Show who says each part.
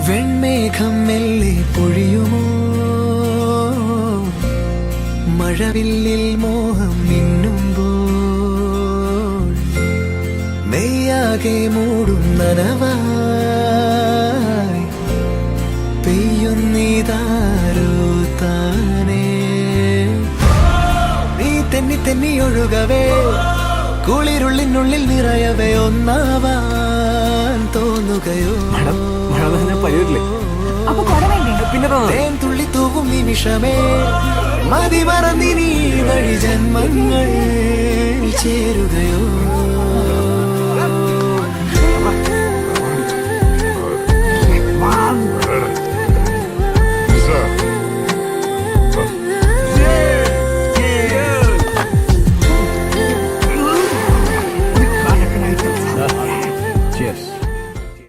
Speaker 1: വെൺമേഘം മെല്ലെ പൊഴിയുമോ മഴവില്ലിൽ മോഹം മിന്നുമ്പോൾ നെയ്യാകെ മൂടും നനവായി പെയ്യുന്നീതാരോ താനേ നീ തെന്നി തെന്നി ഒഴുകവേ കുളിരുള്ളിനുള്ളിൽ നിറയവേ ഒന്നാവാൻ തോന്നുകയോ തേൻ തുള്ളി തൂവും നിമിഷമേ മതി മറന്നിനി വഴി ജന്മങ്ങൾ ചേരുകയോ